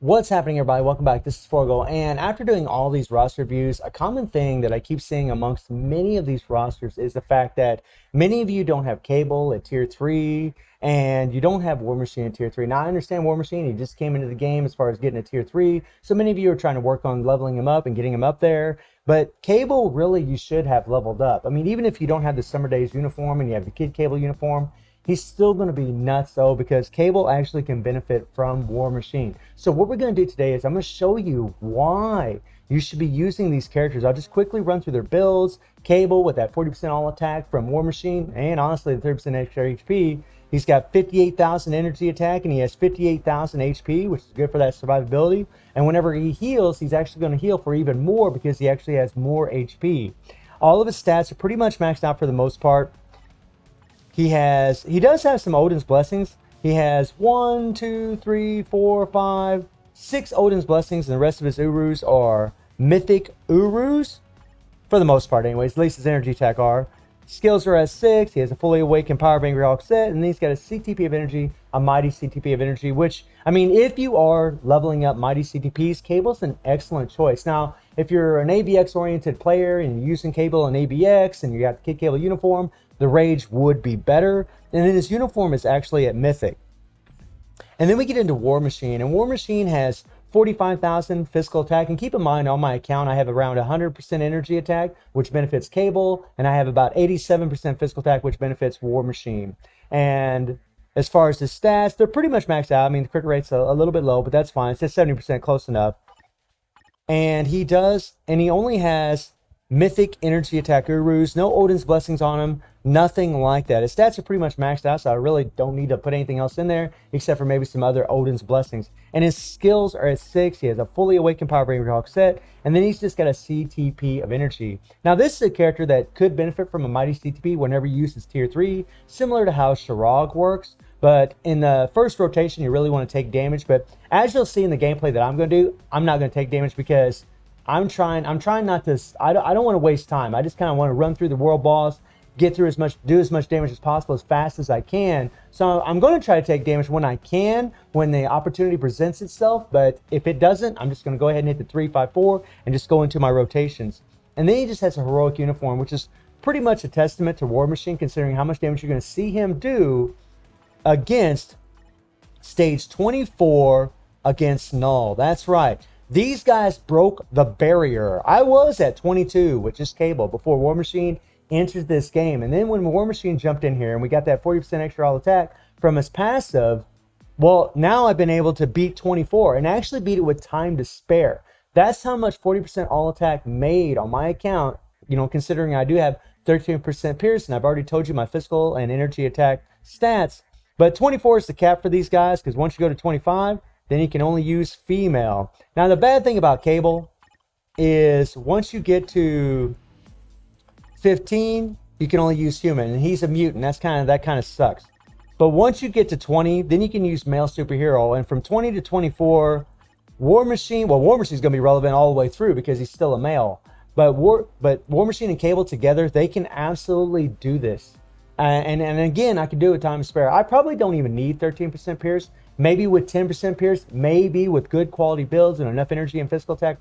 What's happening, everybody? Welcome back. This is Forgo, and after doing all these roster reviews, a common thing that I keep seeing amongst many of these rosters is the fact that many of you don't have Cable at tier 3, and you don't have War Machine at tier 3. Now, I understand War Machine, he just came into the game as far as getting a tier 3, so many of you are trying to work on leveling him up and getting him up there, but Cable, really, you should have leveled up. I mean, even if you don't have the Summer Days uniform and you have the Kid Cable uniform, he's still going to be nuts though, because Cable actually can benefit from War Machine. So what we're going to do today is I'm going to show you why you should be using these characters. I'll just quickly run through their builds. Cable with that 40% all attack from War Machine, and honestly the 30% extra HP. He's got 58,000 energy attack and he has 58,000 HP, which is good for that survivability. And whenever he heals, he's actually going to heal for even more because he actually has more HP. All of his stats are pretty much maxed out for the most part. He does have some Odin's Blessings. He has 1, 2, 3, 4, 5, 6 Odin's Blessings, and the rest of his Urus are Mythic Urus. For the most part, anyways. At least his energy attack are. Skills are at 6. He has a fully awakened Power of Angry Hawk set, and then he's got a CTP of energy, a Mighty CTP of energy, which, I mean, if you are leveling up Mighty CTPs, Cable's an excellent choice. Now, if you're an ABX-oriented player and you're using Cable and ABX and you got the Kid Cable uniform, the Rage would be better. And then his uniform is actually at Mythic. And then we get into War Machine, and War Machine has 45,000 physical attack, and keep in mind on my account I have around 100% energy attack, which benefits Cable, and I have about 87% physical attack, which benefits War Machine. And as far as his stats, they're pretty much maxed out. I mean, the crit rate's a little bit low, but that's fine. It's just 70%, close enough. And he only has Mythic energy attack Urus, no Odin's Blessings on him, nothing like that. His stats are pretty much maxed out, so I really don't need to put anything else in there except for maybe some other Odin's Blessings. And his skills are at 6. He has a fully awakened Power of Angry Hawk set, and then he's just got a CTP of energy. Now, this is a character that could benefit from a Mighty CTP whenever you use his tier 3, similar to how Shirag works. But in the first rotation, you really want to take damage. But as you'll see in the gameplay that I'm going to do, I'm not going to take damage because I'm trying not to, I don't want to waste time. I just kind of want to run through the world boss, do as much damage as possible as fast as I can. So I'm going to try to take damage when I can, when the opportunity presents itself. But if it doesn't, I'm just going to go ahead and hit the 3, 5, 4 and just go into my rotations. And then he just has a heroic uniform, which is pretty much a testament to War Machine, considering how much damage you're going to see him do against stage 24 against Knull. That's right. These guys broke the barrier. I was at 22, which is Cable, before War Machine entered this game. And then when War Machine jumped in here and we got that 40% extra all attack from his passive, well, now I've been able to beat 24 and actually beat it with time to spare. That's how much 40% all attack made on my account, you know, considering I do have 13% Pierce, and I've already told you my physical and energy attack stats. But 24 is the cap for these guys, because once you go to 25, then you can only use female. Now, the bad thing about Cable is once you get to 15, you can only use human, and he's a mutant. That kind of sucks. But once you get to 20, then you can use male superhero. And from 20 to 24, War Machine is going to be relevant all the way through because he's still a male. But War Machine and Cable together, they can absolutely do this. And again, I can do it with time to spare. I probably don't even need 13% Pierce. Maybe with 10% Pierce, maybe with good quality builds and enough energy and physical attack,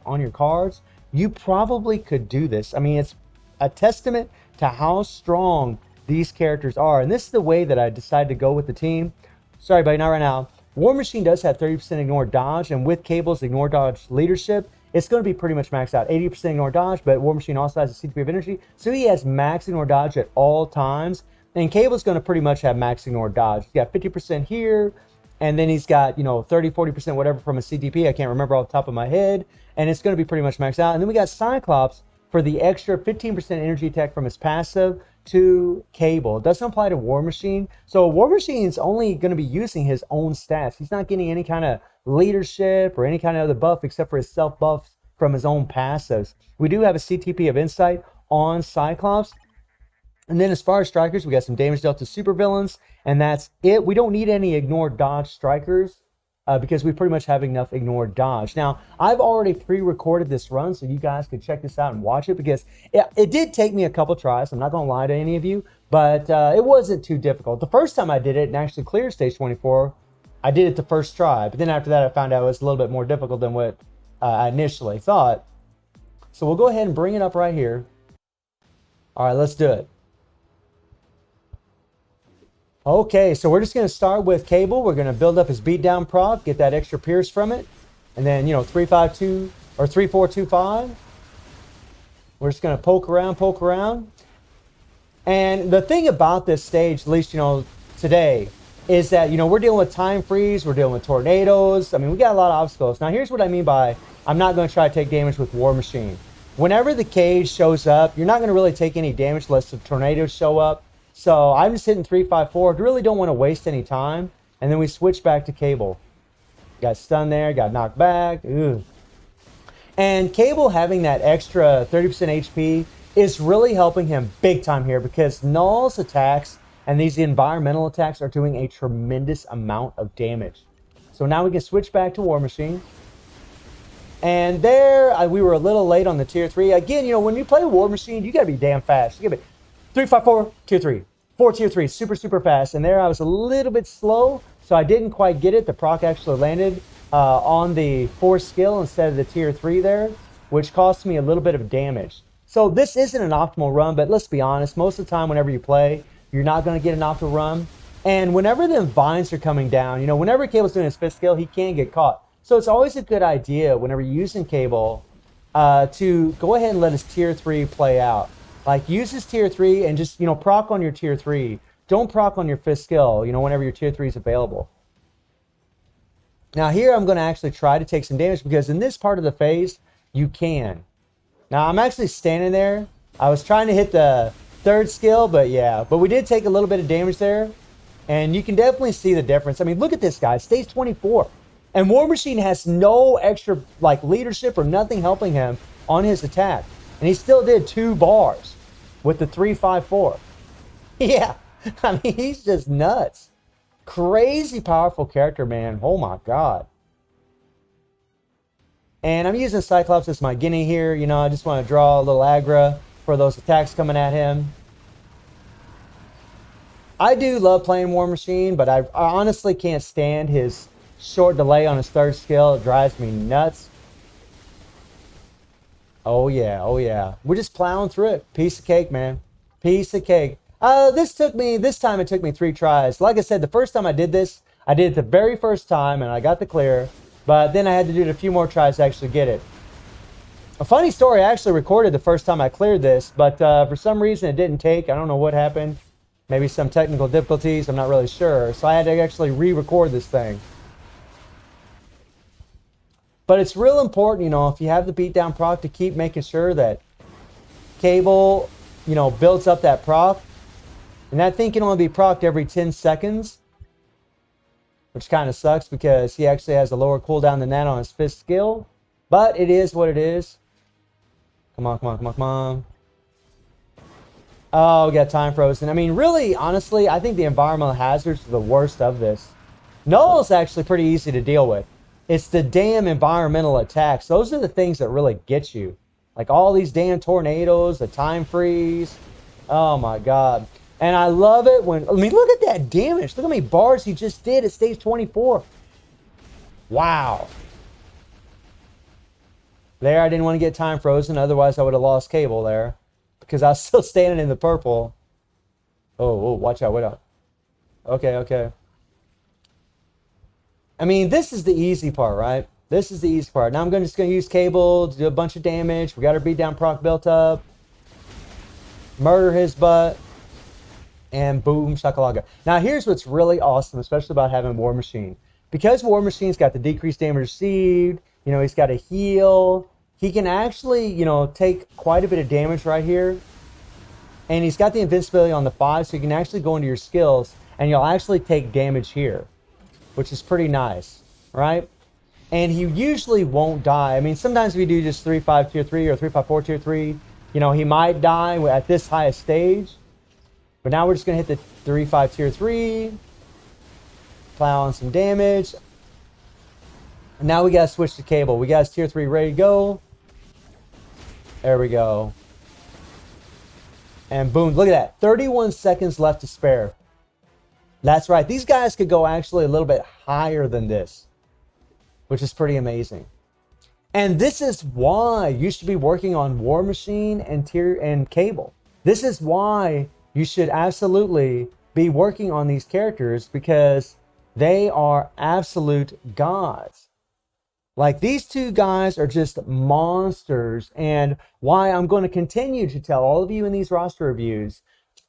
on your cards, you probably could do this. I mean, it's a testament to how strong these characters are. And this is the way that I decided to go with the team. Sorry, buddy, not right now. War Machine does have 30% ignore dodge, and with Cable's ignore dodge leadership, it's going to be pretty much maxed out. 80% ignore dodge, but War Machine also has a CTP of energy, so he has max ignore dodge at all times. And Cable's going to pretty much have max ignore dodge. He's got 50% here, and then he's got, 30, 40% whatever from a CTP. I can't remember off the top of my head. And it's going to be pretty much maxed out. And then we got Cyclops for the extra 15% energy attack from his passive to Cable. It doesn't apply to War Machine. So War Machine's only going to be using his own stats. He's not getting any kind of leadership or any kind of other buff except for his self buffs from his own passives. We do have a CTP of Insight on Cyclops. And then as far as strikers, we got some damage dealt to supervillains, and that's it. We don't need any ignore dodge strikers because we pretty much have enough ignore dodge. Now, I've already pre-recorded this run, so you guys can check this out and watch it, because it did take me a couple tries. I'm not going to lie to any of you, but it wasn't too difficult. The first time I did it and actually cleared stage 24, I did it the first try, but then after that I found out it was a little bit more difficult than what I initially thought. So we'll go ahead and bring it up right here. All right, let's do it. Okay, so we're just going to start with Cable. We're going to build up his beatdown proc, get that extra pierce from it. And then, 3-5-2 or 3-4-2-5. We're just going to poke around. And the thing about this stage, at least, today, is that, we're dealing with time freeze, we're dealing with tornadoes. I mean, we got a lot of obstacles. Now, here's what I mean by I'm not going to try to take damage with War Machine. Whenever the cage shows up, you're not going to really take any damage unless the tornadoes show up. So I'm just hitting 3-5-4. I really don't want to waste any time. And then we switch back to Cable. Got stunned there, got knocked back. Ugh. And Cable having that extra 30% HP is really helping him big time here because Knull's attacks and these environmental attacks are doing a tremendous amount of damage. So now we can switch back to War Machine. And there, we were a little late on the tier 3. Again, when you play War Machine, you got to be damn fast. You got to be 3-5-4, tier 3. 4 tier 3, super, super fast. And there I was a little bit slow, so I didn't quite get it. The proc actually landed on the 4 skill instead of the tier 3 there, which cost me a little bit of damage. So this isn't an optimal run, but let's be honest, most of the time whenever you play, you're not going to get an optimal run. And whenever the vines are coming down, whenever Cable's doing his 5th skill, he can get caught. So it's always a good idea whenever you're using Cable to go ahead and let his tier 3 play out. Like, use his tier 3 and just, proc on your tier 3. Don't proc on your 5th skill, whenever your tier 3 is available. Now here I'm going to actually try to take some damage because in this part of the phase, you can. Now I'm actually standing there. I was trying to hit the 3rd skill, but yeah. But we did take a little bit of damage there. And you can definitely see the difference. I mean, look at this guy. Stage 24. And War Machine has no extra, leadership or nothing helping him on his attack. And he still did 2 bars with the 3-5-4. Yeah. I mean, he's just nuts. Crazy powerful character, man. Oh my god. And I'm using Cyclops as my guinea here. I just want to draw a little aggro for those attacks coming at him. I do love playing War Machine, but I honestly can't stand his short delay on his 3rd skill. It drives me nuts. Oh yeah, oh yeah. We're just plowing through it. Piece of cake, man. Piece of cake. This time it took me 3 tries. Like I said, the first time I did this, I did it the very first time and I got the clear. But then I had to do it a few more tries to actually get it. A funny story, I actually recorded the first time I cleared this, but for some reason it didn't take. I don't know what happened. Maybe some technical difficulties, I'm not really sure. So I had to actually re-record this thing. But it's real important, if you have the beatdown proc, to keep making sure that Cable, builds up that proc. And that thing can only be procced every 10 seconds. Which kind of sucks because he actually has a lower cooldown than that on his 5th skill. But it is what it is. Come on, come on, come on, come on. Oh, we got time frozen. I mean, really, honestly, I think the environmental hazards are the worst of this. Knull is actually pretty easy to deal with. It's the damn environmental attacks. Those are the things that really get you. Like all these damn tornadoes, the time freeze. Oh my god. And I love it when, look at that damage. Look how many bars he just did at stage 24. Wow. There, I didn't want to get time frozen. Otherwise, I would have lost Cable there. Because I was still standing in the purple. Oh, watch out, wait out. Okay, okay. I mean, this is the easy part, right? This is the easy part. Now I'm just going to use Cable to do a bunch of damage. We got our beatdown proc built up. Murder his butt. And boom, shakalaka. Now here's what's really awesome, especially about having War Machine. Because War Machine's got the decreased damage received, he's got a heal. He can actually, take quite a bit of damage right here. And he's got the invincibility on the 5, so you can actually go into your skills and you'll actually take damage here. Which is pretty nice, right? And he usually won't die. I mean, sometimes if you do just 3-5 tier 3 or 3-5-4 tier 3, he might die at this highest stage. But now we're just going to hit the 3-5 tier 3. Plow on some damage. And now we got to switch to Cable. We got his tier 3 ready to go. There we go. And boom, look at that. 31 seconds left to spare. That's right. These guys could go actually a little bit higher than this, which is pretty amazing. And this is why you should be working on War Machine and Tier and Cable. This is why you should absolutely be working on these characters, because they are absolute gods. Like, these two guys are just monsters, and why I'm going to continue to tell all of you in these roster reviews,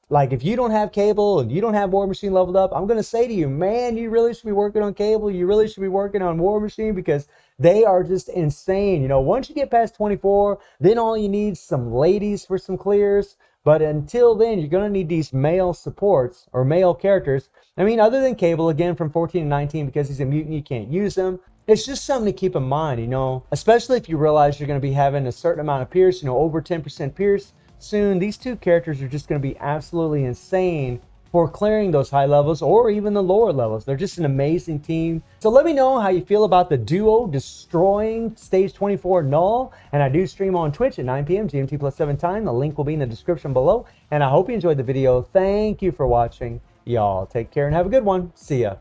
like, if you don't have Cable and you don't have War Machine leveled up, I'm going to say to you, man, you really should be working on Cable. You really should be working on War Machine, because they are just insane. You know, once you get past 24, then all you need is some ladies for some clears. But until then, you're going to need these male supports or male characters. I mean, other than Cable, again, from 14 to 19, because he's a mutant, you can't use him. It's just something to keep in mind, you know, especially if you realize you're going to be having a certain amount of Pierce, you know, over 10% Pierce soon. These two characters are just going to be absolutely insane for clearing those high levels or even the lower levels. They're just an amazing team. So let me know how you feel about the duo destroying stage 24 Knull. And I do stream on Twitch at 9 p.m. GMT plus 7 time. The link will be in the description below. And I hope you enjoyed the video. Thank you for watching. Y'all take care and have a good one. See ya.